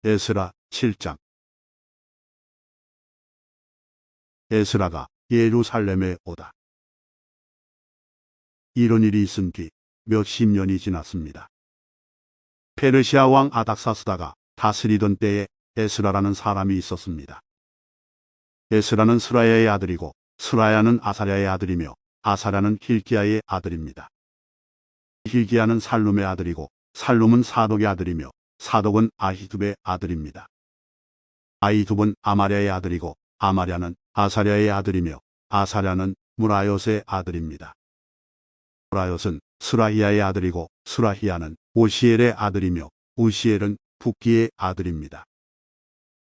에스라 7장. 에스라가 예루살렘에 오다. 이런 일이 있은 뒤 몇십 년이 지났습니다. 페르시아 왕 아닥사스다가 다스리던 때에 에스라라는 사람이 있었습니다. 에스라는 스라야의 아들이고 스라야는 아사랴의 아들이며 아사랴는 힐기야의 아들입니다. 힐기야는 살룸의 아들이고 살룸은 사독의 아들이며 사독은 아히둡의 아들입니다. 아히둡은 아마랴의 아들이고 아마랴는 아사랴의 아들이며 아사랴는 무라요스의 아들입니다. 무라요스는 스라히야의 아들이고 스라히야는 오시엘의 아들이며 우시엘은 붓기의 아들입니다.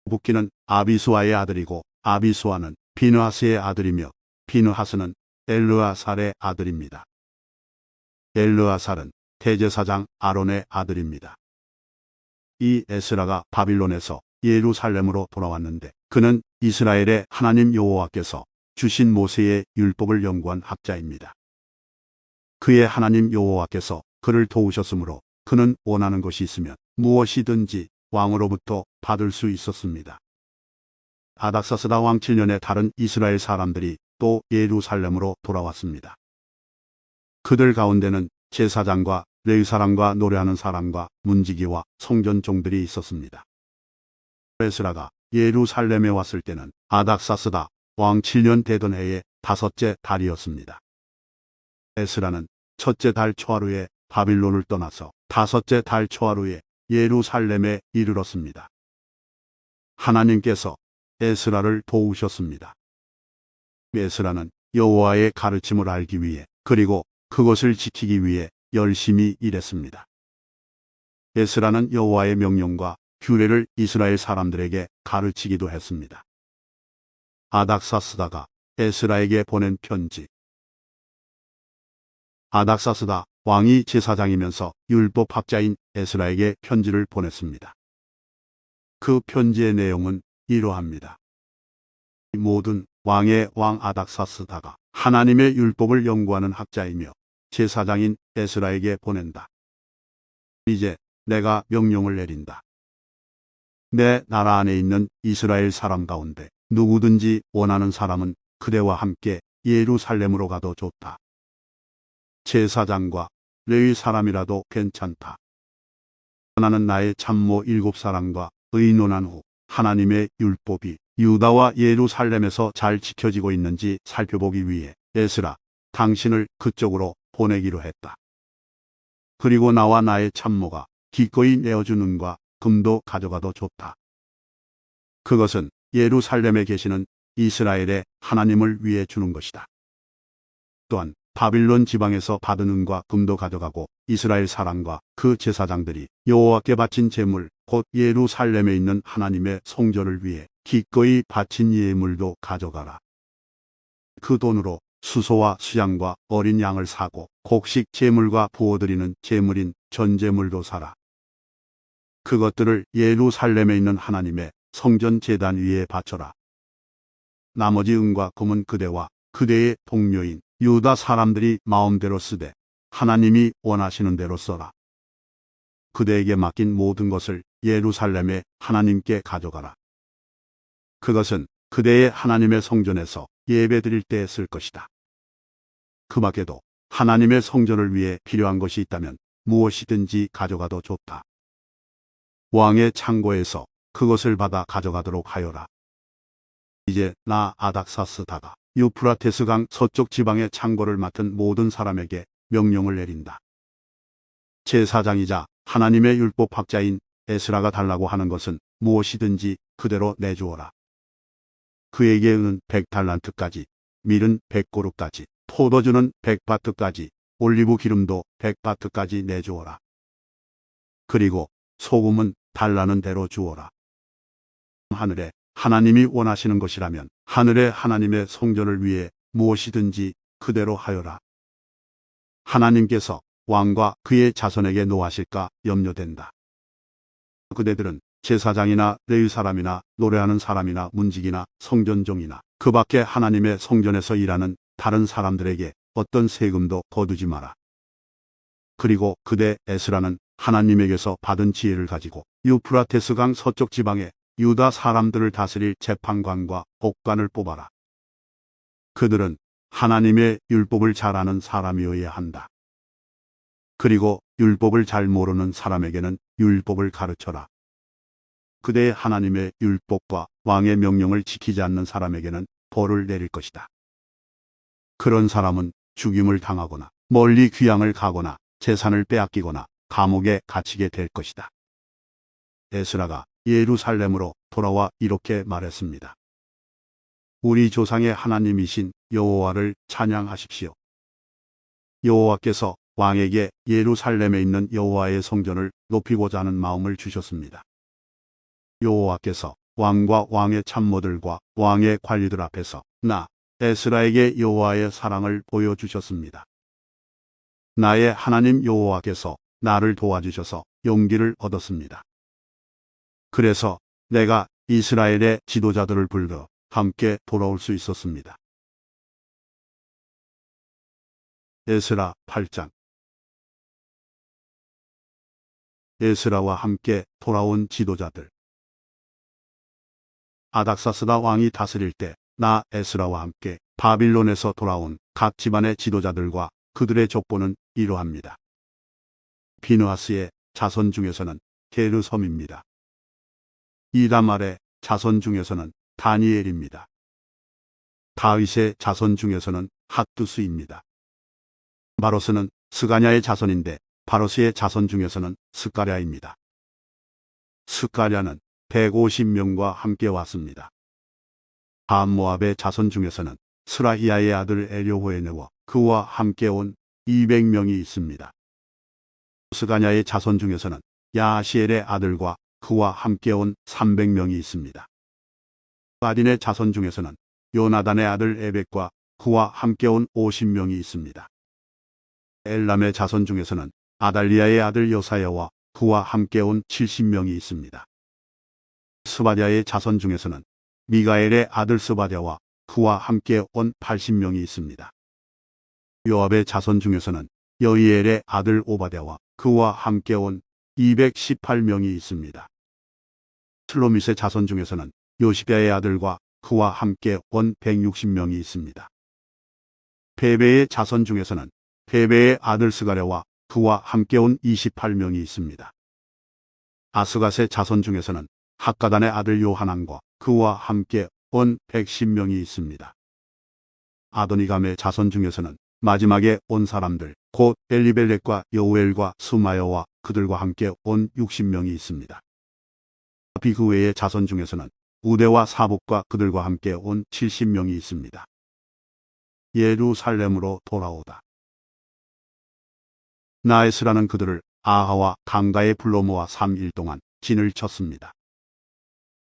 붓기는 아비수아의 아들이고 아비수아는 비느하스의 아들이며 비느하스는 엘르아살의 아들입니다. 엘르아살은 대제사장 아론의 아들입니다. 이 에스라가 바빌론에서 예루살렘으로 돌아왔는데 그는 이스라엘의 하나님 여호와께서 주신 모세의 율법을 연구한 학자입니다. 그의 하나님 여호와께서 그를 도우셨으므로 그는 원하는 것이 있으면 무엇이든지 왕으로부터 받을 수 있었습니다. 아닥사스다 왕 7년에 다른 이스라엘 사람들이 또 예루살렘으로 돌아왔습니다. 그들 가운데는 제사장과 레위 사람과 노래하는 사람과 문지기와 성전종들이 있었습니다. 에스라가 예루살렘에 왔을 때는 아닥사스다 왕 7년 되던 해의 5째 달이었습니다. 에스라는 첫째 달 초하루에 바빌론을 떠나서 5째 달 초하루에 예루살렘에 이르렀습니다. 하나님께서 에스라를 도우셨습니다. 에스라는 여호와의 가르침을 알기 위해 그리고 그것을 지키기 위해 열심히 일했습니다. 에스라는 여호와의 명령과 규례를 이스라엘 사람들에게 가르치기도 했습니다. 아닥사스다가 에스라에게 보낸 편지. 아닥사스다 왕이 제사장이면서 율법학자인 에스라에게 편지를 보냈습니다. 그 편지의 내용은 이러합니다. 모든 왕의 왕 아닥사스다가 하나님의 율법을 연구하는 학자이며 제사장인 에스라에게 보낸다. 이제 내가 명령을 내린다. 내 나라 안에 있는 이스라엘 사람 가운데 누구든지 원하는 사람은 그대와 함께 예루살렘으로 가도 좋다. 제사장과 레위 사람이라도 괜찮다. 나는 나의 참모 7사람과 의논한 후 하나님의 율법이 유다와 예루살렘에서 잘 지켜지고 있는지 살펴보기 위해 에스라, 당신을 그쪽으로 보내기로 했다. 그리고 나와 나의 참모가 기꺼이 내어준 은과 금도 가져가도 좋다. 그것은 예루살렘에 계시는 이스라엘의 하나님을 위해 주는 것이다. 또한 바빌론 지방에서 받은 은과 금도 가져가고 이스라엘 사람과 그 제사장들이 여호와께 바친 제물 곧 예루살렘에 있는 하나님의 성전을 위해 기꺼이 바친 예물도 가져가라. 그 돈으로 수소와 수양과 어린 양을 사고 곡식 제물과 부어드리는 제물인 전제물도 사라. 그것들을 예루살렘에 있는 하나님의 성전 제단 위에 바쳐라. 나머지 은과 금은 그대와 그대의 동료인 유다 사람들이 마음대로 쓰되 하나님이 원하시는 대로 써라. 그대에게 맡긴 모든 것을 예루살렘에 하나님께 가져가라. 그것은 그대의 하나님의 성전에서 예배드릴 때 쓸 것이다. 그 밖에도 하나님의 성전을 위해 필요한 것이 있다면 무엇이든지 가져가도 좋다. 왕의 창고에서 그것을 받아 가져가도록 하여라. 이제 나 아닥사스다가 유프라테스강 서쪽 지방의 창고를 맡은 모든 사람에게 명령을 내린다. 제사장이자 하나님의 율법학자인 에스라가 달라고 하는 것은 무엇이든지 그대로 내주어라. 그에게 은은 100달란트까지, 밀은 100고루까지, 포도주는 100바트까지, 올리브 기름도 100바트까지 내주어라. 그리고 소금은 달라는 대로 주어라. 하늘에 하나님이 원하시는 것이라면 하늘의 하나님의 성전을 위해 무엇이든지 그대로 하여라. 하나님께서 왕과 그의 자손에게 노하실까 염려된다. 그대들은 제사장이나 레위 사람이나 노래하는 사람이나 문지기나 성전종이나 그 밖에 하나님의 성전에서 일하는 다른 사람들에게 어떤 세금도 거두지 마라. 그리고 그대 에스라는 하나님에게서 받은 지혜를 가지고 유프라테스강 서쪽 지방에 유다 사람들을 다스릴 재판관과 법관을 뽑아라. 그들은 하나님의 율법을 잘 아는 사람이어야 한다. 그리고 율법을 잘 모르는 사람에게는 율법을 가르쳐라. 그대의 하나님의 율법과 왕의 명령을 지키지 않는 사람에게는 벌을 내릴 것이다. 그런 사람은 죽임을 당하거나 멀리 귀양을 가거나 재산을 빼앗기거나 감옥에 갇히게 될 것이다. 에스라가 예루살렘으로 돌아와 이렇게 말했습니다. 우리 조상의 하나님이신 여호와를 찬양하십시오. 여호와께서 왕에게 예루살렘에 있는 여호와의 성전을 높이고자 하는 마음을 주셨습니다. 여호와께서 왕과 왕의 참모들과 왕의 관리들 앞에서 나 에스라에게 여호와의 사랑을 보여주셨습니다. 나의 하나님 여호와께서 나를 도와주셔서 용기를 얻었습니다. 그래서 내가 이스라엘의 지도자들을 불러 함께 돌아올 수 있었습니다. 에스라 8장. 에스라와 함께 돌아온 지도자들. 아닥사스다 왕이 다스릴 때 나 에스라와 함께 바빌론에서 돌아온 각 집안의 지도자들과 그들의 족보는 이러합니다. 비느하스의 자손 중에서는 게르솜입니다. 이다말의 자손 중에서는 다니엘입니다. 다윗의 자손 중에서는 핫두스입니다. 바로스는 스가냐의 자손인데 바로스의 자손 중에서는 스가랴입니다. 스가랴는 150명과 함께 왔습니다. 모압의 자손 중에서는 스라히야의 아들 엘요호에네와 그와 함께 온 200명이 있습니다. 스가냐의 자손 중에서는 야하시엘의 아들과 그와 함께 온 300명이 있습니다. 바딘의 자손 중에서는 요나단의 아들 에벡과 그와 함께 온 50명이 있습니다. 엘람의 자손 중에서는 아달리아의 아들 여사야와 그와 함께 온 70명이 있습니다. 스바랴의 자손 중에서는 미가엘의 아들 스바랴와 그와 함께 온 80명이 있습니다. 요압의 자손 중에서는 여이엘의 아들 오바댜와 그와 함께 온 218명이 있습니다. 슬로밋의 자손 중에서는 요시랴의 아들과 그와 함께 온 160명이 있습니다. 베베의 자손 중에서는 베베의 아들 스가랴와 그와 함께 온 28명이 있습니다. 아스갓의 자손 중에서는 학가단의 아들 요하난과 그와 함께 온 110명이 있습니다. 아도니감의 자손 중에서는 마지막에 온 사람들 곧 엘리벨렉과 여우엘과 수마여와 그들과 함께 온 60명이 있습니다. 비그웨의 자손 중에서는 우대와 사복과 그들과 함께 온 70명이 있습니다. 예루살렘으로 돌아오다. 나에스라는 그들을 아하와 강가에 불러 모아 3일 동안 진을 쳤습니다.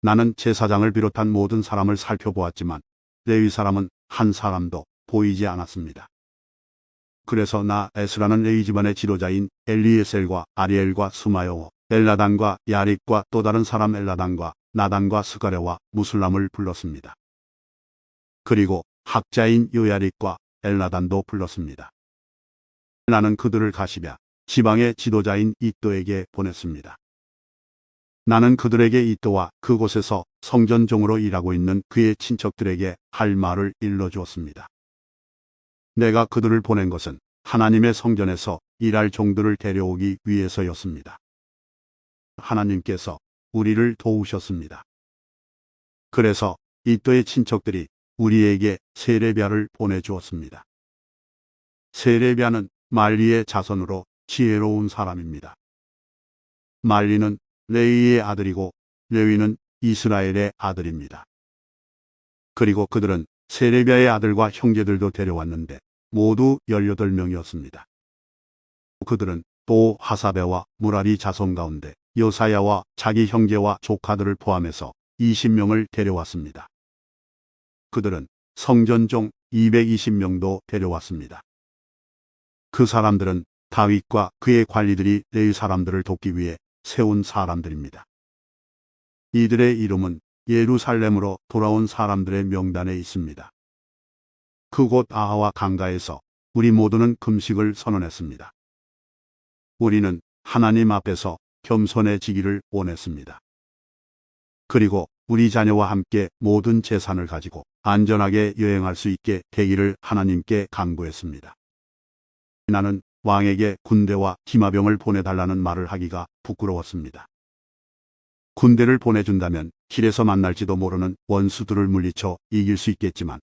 나는 제사장을 비롯한 모든 사람을 살펴보았지만 레위 사람은 한 사람도 보이지 않았습니다. 그래서 나 에스라는 레위 집안의 지도자인 엘리에셀과 아리엘과 수마여, 엘라단과 야릭과 또 다른 사람 엘라단과 나단과 스가랴와 무슬람을 불렀습니다. 그리고 학자인 요야릭과 엘라단도 불렀습니다. 나는 그들을 가시랴 지방의 지도자인 이또에게 보냈습니다. 나는 그들에게 이또와 그곳에서 성전종으로 일하고 있는 그의 친척들에게 할 말을 일러주었습니다. 내가 그들을 보낸 것은 하나님의 성전에서 일할 종들을 데려오기 위해서였습니다. 하나님께서 우리를 도우셨습니다. 그래서 이또의 친척들이 우리에게 세레비아를 보내주었습니다. 세레비아는 말리의 자손으로 지혜로운 사람입니다. 말리는 레위의 아들이고 레위는 이스라엘의 아들입니다. 그리고 그들은 세레비아의 아들과 형제들도 데려왔는데 모두 18명이었습니다. 그들은 또 하사베와 무라리 자손 가운데 여사야와 자기 형제와 조카들을 포함해서 20명을 데려왔습니다. 그들은 성전종 220명도 데려왔습니다. 그 사람들은 다윗과 그의 관리들이 레위 사람들을 돕기 위해 세운 사람들입니다. 이들의 이름은 예루살렘으로 돌아온 사람들의 명단에 있습니다. 그곳 아하와 강가에서 우리 모두는 금식을 선언했습니다. 우리는 하나님 앞에서 겸손해지기를 원했습니다. 그리고 우리 자녀와 함께 모든 재산을 가지고 안전하게 여행할 수 있게 되기를 하나님께 간구했습니다. 나는 왕에게 군대와 기마병을 보내달라는 말을 하기가 부끄러웠습니다. 군대를 보내준다면 길에서 만날지도 모르는 원수들을 물리쳐 이길 수 있겠지만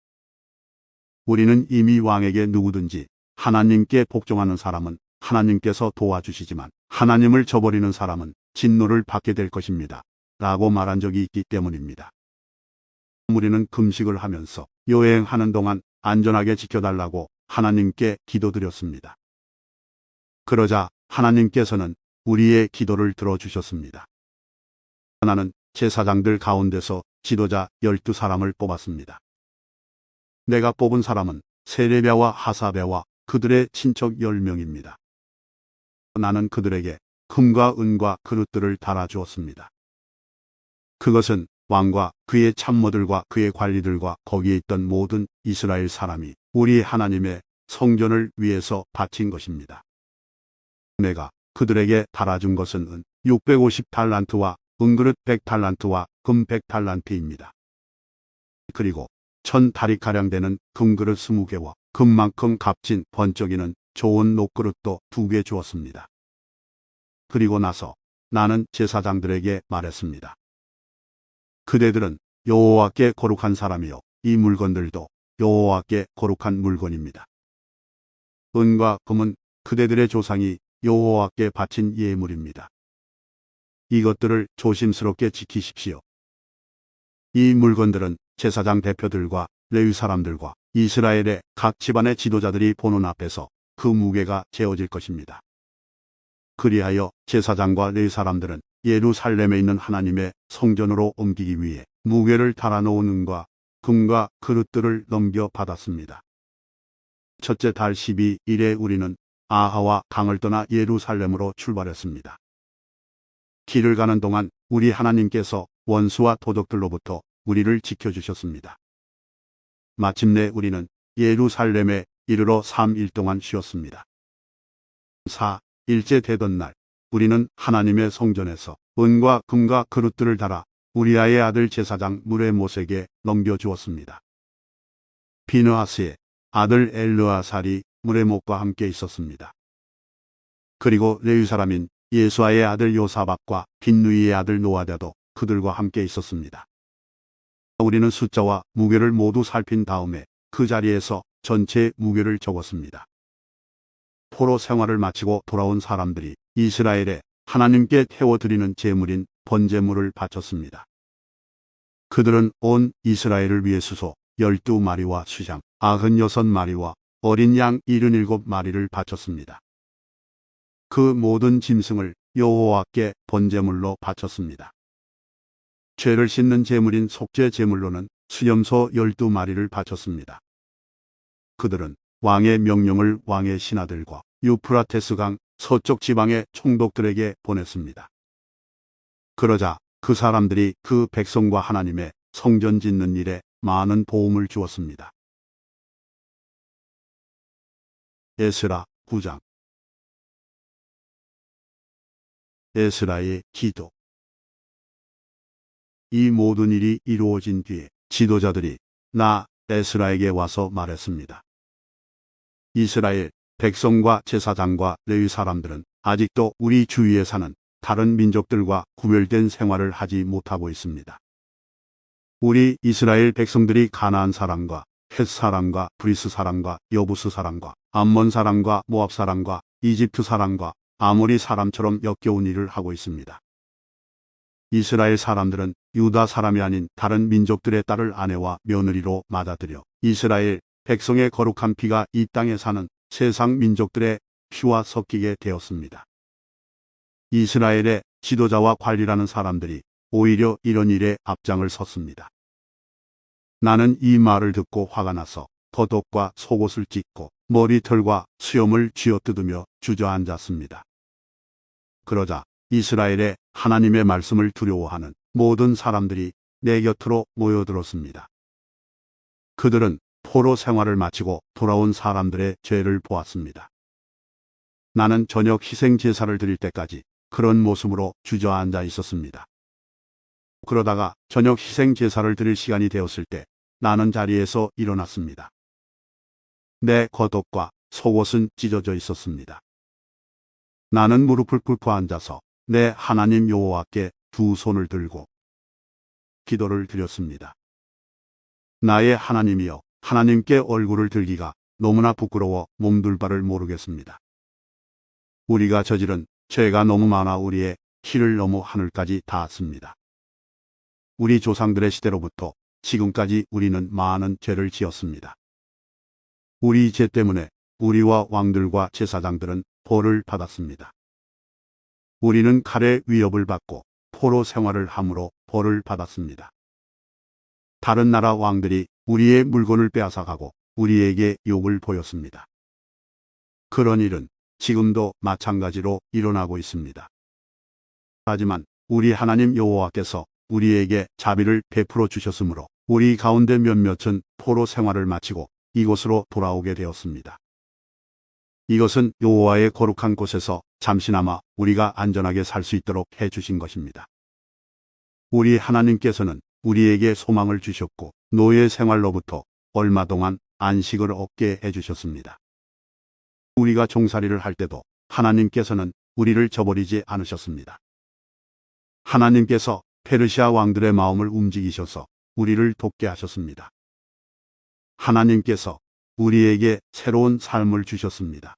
우리는 이미 왕에게 누구든지 하나님께 복종하는 사람은 하나님께서 도와주시지만 하나님을 저버리는 사람은 진노를 받게 될 것입니다. 라고 말한 적이 있기 때문입니다. 우리는 금식을 하면서 여행하는 동안 안전하게 지켜달라고 하나님께 기도드렸습니다. 그러자 하나님께서는 우리의 기도를 들어주셨습니다. 나는 제사장들 가운데서 지도자 12사람을 뽑았습니다. 내가 뽑은 사람은 세레비아와 하사베와 그들의 친척 10명입니다. 나는 그들에게 금과 은과 그릇들을 달아주었습니다. 그것은 왕과 그의 참모들과 그의 관리들과 거기에 있던 모든 이스라엘 사람이 우리 하나님의 성전을 위해서 바친 것입니다. 내가 그들에게 달아준 것은 은 650달란트와 은그릇 100달란트와 금 100달란트입니다. 그리고 1000다리가량 되는 금그릇 20개와 금만큼 값진 번쩍이는 좋은 녹그릇도 2개 주었습니다. 그리고 나서 나는 제사장들에게 말했습니다. 그대들은 여호와께 거룩한 사람이요 이 물건들도 여호와께 거룩한 물건입니다. 은과 금은 그대들의 조상이 여호와께 바친 예물입니다. 이것들을 조심스럽게 지키십시오. 이 물건들은 제사장 대표들과 레위 사람들과 이스라엘의 각 집안의 지도자들이 보는 앞에서 그 무게가 재어질 것입니다. 그리하여 제사장과 레위 사람들은 예루살렘에 있는 하나님의 성전으로 옮기기 위해 무게를 달아놓은 은과 금과 그릇들을 넘겨받았습니다. 첫째 달 12일에 우리는 아하와 강을 떠나 예루살렘으로 출발했습니다. 길을 가는 동안 우리 하나님께서 원수와 도적들로부터 우리를 지켜주셨습니다. 마침내 우리는 예루살렘에 이르러 3일 동안 쉬었습니다. 4일째 되던 날 우리는 하나님의 성전에서 은과 금과 그릇들을 달아 우리아의 아들 제사장 무레못에게 넘겨주었습니다. 비느하스의 아들 엘르아살이 무레못과 함께 있었습니다. 그리고 레위 사람인 예수아의 아들 요사박과 빈누이의 아들 노아다도 그들과 함께 있었습니다. 우리는 숫자와 무게를 모두 살핀 다음에 그 자리에서 전체 무게를 적었습니다. 포로 생활을 마치고 돌아온 사람들이 이스라엘에 하나님께 태워드리는 제물인 번제물을 바쳤습니다. 그들은 온 이스라엘을 위해 수소 12마리와 수장 96마리와 어린 양 77마리를 바쳤습니다. 그 모든 짐승을 여호와께 번제물로 바쳤습니다. 죄를 씻는 제물인 속죄 제물로는 수염소 12마리를 바쳤습니다. 그들은 왕의 명령을 왕의 신하들과 유프라테스강 서쪽 지방의 총독들에게 보냈습니다. 그러자 그 사람들이 그 백성과 하나님의 성전 짓는 일에 많은 도움을 주었습니다. 에스라 9장. 에스라의 기도. 이 모든 일이 이루어진 뒤에 지도자들이 나 에스라에게 와서 말했습니다. 이스라엘 백성과 제사장과 레위 사람들은 아직도 우리 주위에 사는 다른 민족들과 구별된 생활을 하지 못하고 있습니다. 우리 이스라엘 백성들이 가나안 사람과 헷 사람과 브리스 사람과 여부스 사람과 암몬 사람과 모압 사람과 이집트 사람과 아모리 사람처럼 역겨운 일을 하고 있습니다. 이스라엘 사람들은 유다 사람이 아닌 다른 민족들의 딸을 아내와 며느리로 맞아들여 이스라엘 백성의 거룩한 피가 이 땅에 사는 세상 민족들의 피와 섞이게 되었습니다. 이스라엘의 지도자와 관리라는 사람들이 오히려 이런 일에 앞장을 섰습니다. 나는 이 말을 듣고 화가 나서 겉옷과 속옷을 찢고 머리털과 수염을 쥐어뜯으며 주저앉았습니다. 그러자 이스라엘의 하나님의 말씀을 두려워하는 모든 사람들이 내 곁으로 모여들었습니다. 그들은 포로 생활을 마치고 돌아온 사람들의 죄를 보았습니다. 나는 저녁 희생 제사를 드릴 때까지 그런 모습으로 주저앉아 있었습니다. 그러다가 저녁 희생 제사를 드릴 시간이 되었을 때 나는 자리에서 일어났습니다. 내 겉옷과 속옷은 찢어져 있었습니다. 나는 무릎을 꿇고 앉아서 내 하나님 여호와께 두 손을 들고 기도를 드렸습니다. 나의 하나님이여, 하나님께 얼굴을 들기가 너무나 부끄러워 몸둘 바를 모르겠습니다. 우리가 저지른 죄가 너무 많아 우리의 키를 넘어 하늘까지 닿았습니다. 우리 조상들의 시대로부터 지금까지 우리는 많은 죄를 지었습니다. 우리 죄 때문에 우리와 왕들과 제사장들은 벌을 받았습니다. 우리는 칼의 위협을 받고 포로 생활을 함으로 벌을 받았습니다. 다른 나라 왕들이 우리의 물건을 빼앗아가고 우리에게 욕을 보였습니다. 그런 일은 지금도 마찬가지로 일어나고 있습니다. 하지만 우리 하나님 여호와께서 우리에게 자비를 베풀어 주셨으므로 우리 가운데 몇몇은 포로 생활을 마치고 이곳으로 돌아오게 되었습니다. 이것은 여호와의 거룩한 곳에서 잠시나마 우리가 안전하게 살 수 있도록 해 주신 것입니다. 우리 하나님께서는 우리에게 소망을 주셨고 노예 생활로부터 얼마 동안 안식을 얻게 해 주셨습니다. 우리가 종살이를 할 때도 하나님께서는 우리를 저버리지 않으셨습니다. 하나님께서 페르시아 왕들의 마음을 움직이셔서 우리를 돕게 하셨습니다. 하나님께서 우리에게 새로운 삶을 주셨습니다.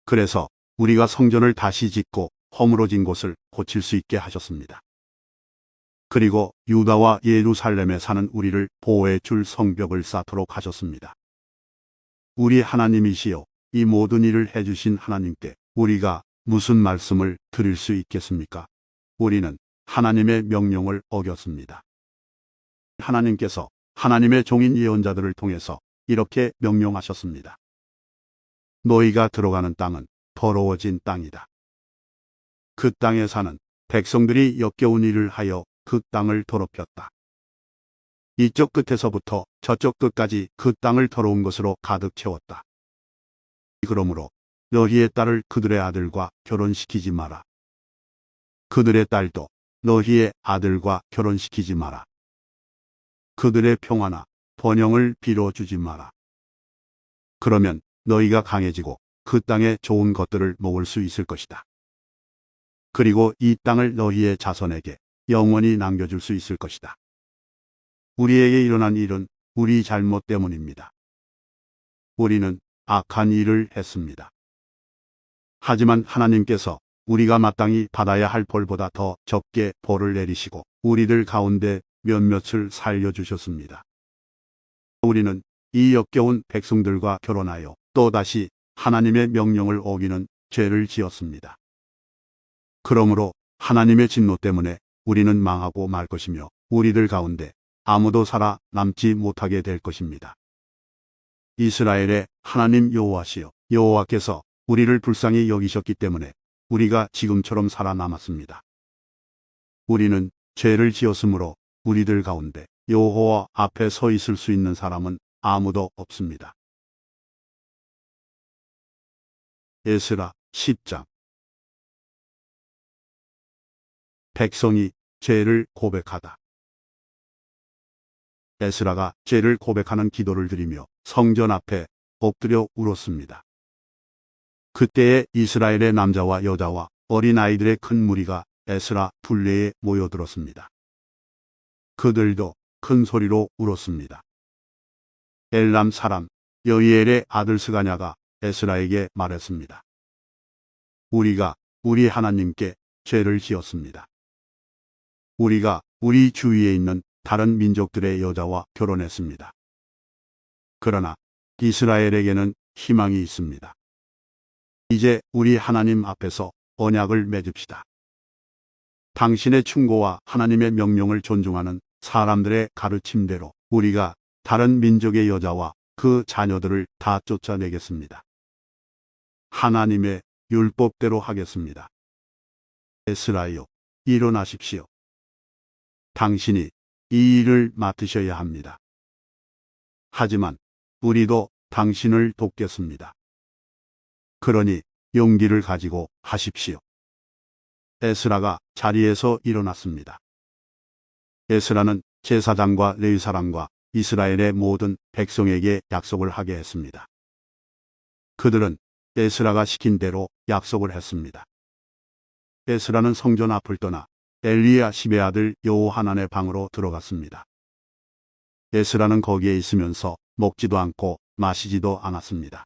그래서 우리가 성전을 다시 짓고 허물어진 곳을 고칠 수 있게 하셨습니다. 그리고 유다와 예루살렘에 사는 우리를 보호해 줄 성벽을 쌓도록 하셨습니다. 우리 하나님이시여, 이 모든 일을 해주신 하나님께 우리가 무슨 말씀을 드릴 수 있겠습니까? 우리는 하나님의 명령을 어겼습니다. 하나님께서 하나님의 종인 예언자들을 통해서 이렇게 명령하셨습니다. 너희가 들어가는 땅은 더러워진 땅이다. 그 땅에 사는 백성들이 역겨운 일을 하여 그 땅을 더럽혔다. 이쪽 끝에서부터 저쪽 끝까지 그 땅을 더러운 것으로 가득 채웠다. 그러므로 너희의 딸을 그들의 아들과 결혼시키지 마라. 그들의 딸도 너희의 아들과 결혼시키지 마라. 그들의 평화나 번영을 빌어주지 마라. 그러면 너희가 강해지고 그 땅의 좋은 것들을 먹을 수 있을 것이다. 그리고 이 땅을 너희의 자손에게 영원히 남겨줄 수 있을 것이다. 우리에게 일어난 일은 우리 잘못 때문입니다. 우리는 악한 일을 했습니다. 하지만 하나님께서 우리가 마땅히 받아야 할 벌보다 더 적게 벌을 내리시고 우리들 가운데 몇몇을 살려주셨습니다. 우리는 이 역겨운 백성들과 결혼하여 또다시 하나님의 명령을 어기는 죄를 지었습니다. 그러므로 하나님의 진노 때문에 우리는 망하고 말 것이며 우리들 가운데 아무도 살아남지 못하게 될 것입니다. 이스라엘의 하나님 여호와시여, 여호와께서 우리를 불쌍히 여기셨기 때문에 우리가 지금처럼 살아남았습니다. 우리는 죄를 지었으므로 우리들 가운데 여호와 앞에 서 있을 수 있는 사람은 아무도 없습니다. 에스라 10장. 백성이 죄를 고백하다. 에스라가 죄를 고백하는 기도를 드리며 성전 앞에 엎드려 울었습니다. 그때에 이스라엘의 남자와 여자와 어린아이들의 큰 무리가 에스라 둘레에 모여들었습니다. 그들도 큰 소리로 울었습니다. 엘람 사람 여이엘의 아들 스가냐가 에스라에게 말했습니다. 우리가 우리 하나님께 죄를 지었습니다. 우리가 우리 주위에 있는 다른 민족들의 여자와 결혼했습니다. 그러나 이스라엘에게는 희망이 있습니다. 이제 우리 하나님 앞에서 언약을 맺읍시다. 당신의 충고와 하나님의 명령을 존중하는 사람들의 가르침대로 우리가 다른 민족의 여자와 그 자녀들을 다 쫓아내겠습니다. 하나님의 율법대로 하겠습니다. 에스라여, 일어나십시오. 당신이 이 일을 맡으셔야 합니다. 하지만 우리도 당신을 돕겠습니다. 그러니 용기를 가지고 하십시오. 에스라가 자리에서 일어났습니다. 에스라는 제사장과 레위 사람과 이스라엘의 모든 백성에게 약속을 하게 했습니다. 그들은 에스라가 시킨 대로 약속을 했습니다. 에스라는 성전 앞을 떠나 엘리야십의 아들 여호하난의 방으로 들어갔습니다. 에스라는 거기에 있으면서 먹지도 않고 마시지도 않았습니다.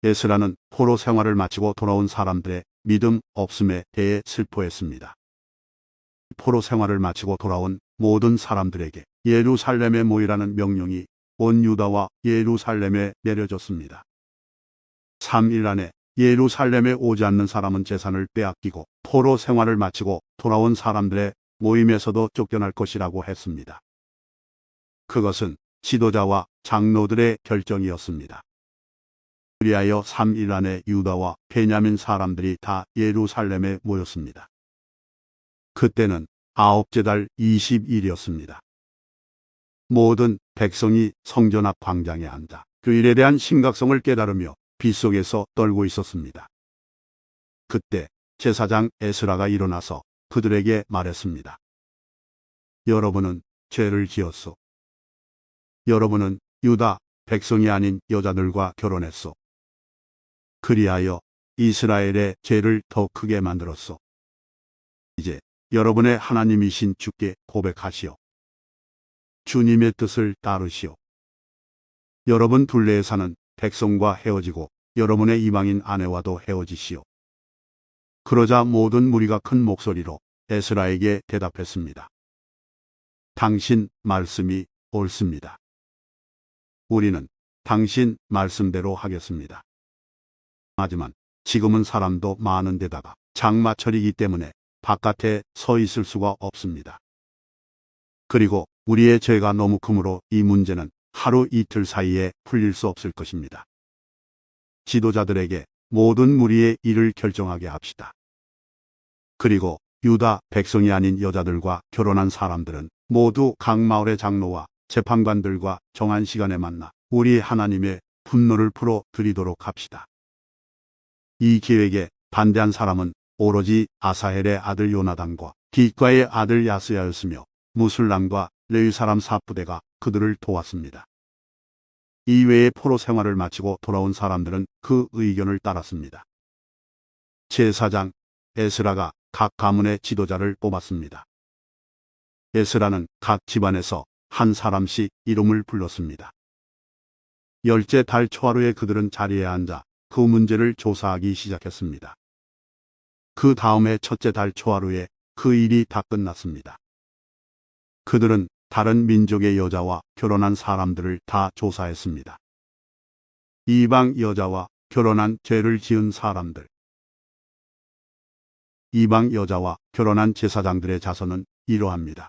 에스라는 포로 생활을 마치고 돌아온 사람들의 믿음 없음에 대해 슬퍼했습니다. 포로 생활을 마치고 돌아온 모든 사람들에게 예루살렘에 모이라는 명령이 온 유다와 예루살렘에 내려졌습니다. 3일 안에 예루살렘에 오지 않는 사람은 재산을 빼앗기고 포로 생활을 마치고 돌아온 사람들의 모임에서도 쫓겨날 것이라고 했습니다. 그것은 지도자와 장로들의 결정이었습니다. 그리하여 3일 안에 유다와 베냐민 사람들이 다 예루살렘에 모였습니다. 그때는 아홉째 달 20일이었습니다. 모든 백성이 성전 앞 광장에 앉아 그 일에 대한 심각성을 깨달으며 빗속에서 떨고 있었습니다. 그때 제사장 에스라가 일어나서 그들에게 말했습니다. 여러분은 죄를 지었소. 여러분은 유다 백성이 아닌 여자들과 결혼했소. 그리하여 이스라엘의 죄를 더 크게 만들었소. 이제 여러분의 하나님이신 주께 고백하시오. 주님의 뜻을 따르시오. 여러분 둘레에 사는 백성과 헤어지고 여러분의 이방인 아내와도 헤어지시오. 그러자 모든 무리가 큰 목소리로 에스라에게 대답했습니다. 당신 말씀이 옳습니다. 우리는 당신 말씀대로 하겠습니다. 하지만 지금은 사람도 많은 데다가 장마철이기 때문에 바깥에 서 있을 수가 없습니다. 그리고 우리의 죄가 너무 크므로 이 문제는 하루 이틀 사이에 풀릴 수 없을 것입니다. 지도자들에게 모든 무리의 일을 결정하게 합시다. 그리고 유다 백성이 아닌 여자들과 결혼한 사람들은 모두 각 마을의 장로와 재판관들과 정한 시간에 만나 우리 하나님의 분노를 풀어 드리도록 합시다. 이 계획에 반대한 사람은 오로지 아사헬의 아들 요나단과 깃과의 아들 야스야였으며 무술람과 레위 사람 사부대가 그들을 도왔습니다. 이외의 포로 생활을 마치고 돌아온 사람들은 그 의견을 따랐습니다. 제사장 에스라가 각 가문의 지도자를 뽑았습니다. 에스라는 각 집안에서 한 사람씩 이름을 불렀습니다. 열째 달 초하루에 그들은 자리에 앉아 그 문제를 조사하기 시작했습니다. 그 다음에 첫째 달 초하루에 그 일이 다 끝났습니다. 그들은 다른 민족의 여자와 결혼한 사람들을 다 조사했습니다. 이방 여자와 결혼한 죄를 지은 사람들. 이방 여자와 결혼한 제사장들의 자손은 이러합니다.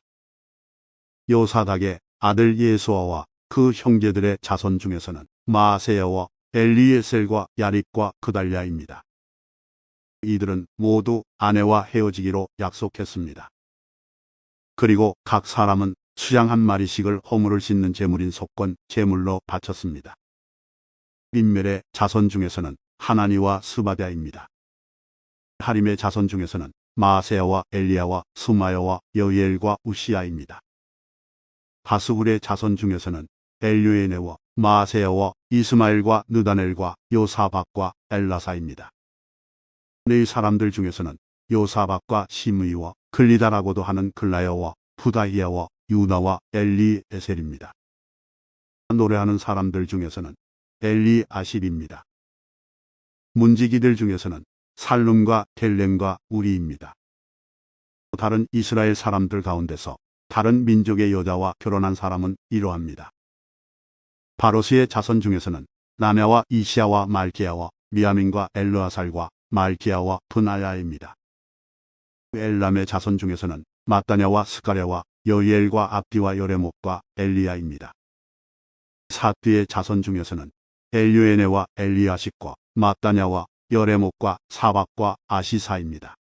요사닥의 아들 예수아와 그 형제들의 자손 중에서는 마아세야와 엘리에셀과 야립과 그달랴입니다. 이들은 모두 아내와 헤어지기로 약속했습니다. 그리고 각 사람은 수양 한 마리씩을 허물을 씻는 제물인 속건 제물로 바쳤습니다. 림멜의 자손 중에서는 하나니와 스바랴입니다. 하림의 자손 중에서는 마아세야와 엘리야와 스마야와 여이엘과 우시야입니다. 바스굴의 자손 중에서는 엘류에네와 마아세야와 이스마엘과 느다넬과 요사박과 엘라사입니다. 레위 사람들 중에서는 요사박과 시므이와 글리다라고도 하는 글라야와 부다히야와 유나와 엘리에셀입니다. 노래하는 사람들 중에서는 엘리아십입니다. 문지기들 중에서는 살룸과 델렘과 우리입니다. 다른 이스라엘 사람들 가운데서 다른 민족의 여자와 결혼한 사람은 이러합니다. 바로스의 자손 중에서는 나냐와 이시야와 말기야와 미야민과 엘르아살과 말기야와 분하야입니다. 엘람의 자손 중에서는 마따냐와 스가랴와 여이엘과 압디와 여레목과 엘리야입니다. 사띠의 자손 중에서는 엘유에네와 엘리아십과 마따냐와 여레목과 사박과 아시사입니다.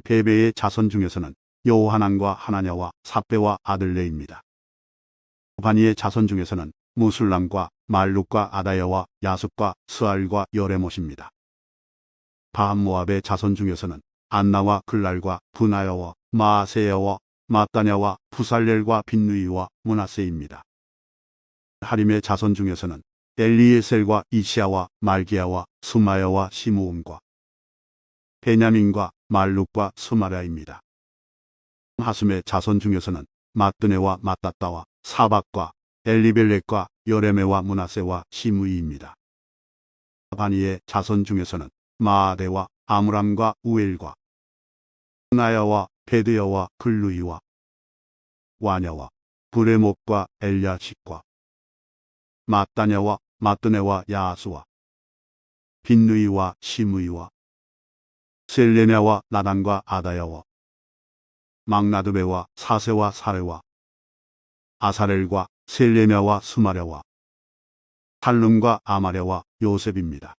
베베의 자손 중에서는 여호하난과 하나냐와 삽베와 아들레입니다. 바니의 자손 중에서는 무술람과 말룩과 아다야와 야습과 스알과 여레못입니다. 바함모압의 자손 중에서는 안나와 글랄과 분하여와 마아세야와 마따냐와 부살렐과 빈누이와 므낫세입니다. 하림의 자손 중에서는 엘리에셀과 이시야와 말기야와 수마야와 시므온과 베냐민과 말룩과 스마랴입니다. 하숨의 자손 중에서는 마뜨네와 마따따와 사박과 엘리벨렉과 여레메와 므낫세와 시므이입니다. 바니의 자손 중에서는 마아데와 아므람과 우엘과 나야와 베드야와 글루이와 와냐와 브레목과 엘야식과 마따냐와 마뜨네와 야아스와 빈누이와 시므이와 셀레냐와 나단과 아다야와 막나드베와 사세와 사레와 아사렐과 셀레냐와 스마랴와 살룸과 아마랴와 요셉입니다.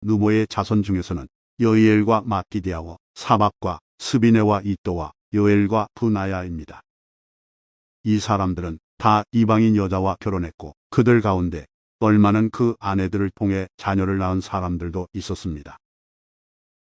누보의 자손 중에서는 여이엘과 마기디아와 사박과 스비네와 이또와 요엘과 분하야입니다. 이 사람들은 다 이방인 여자와 결혼했고 그들 가운데 얼마는 그 아내들을 통해 자녀를 낳은 사람들도 있었습니다.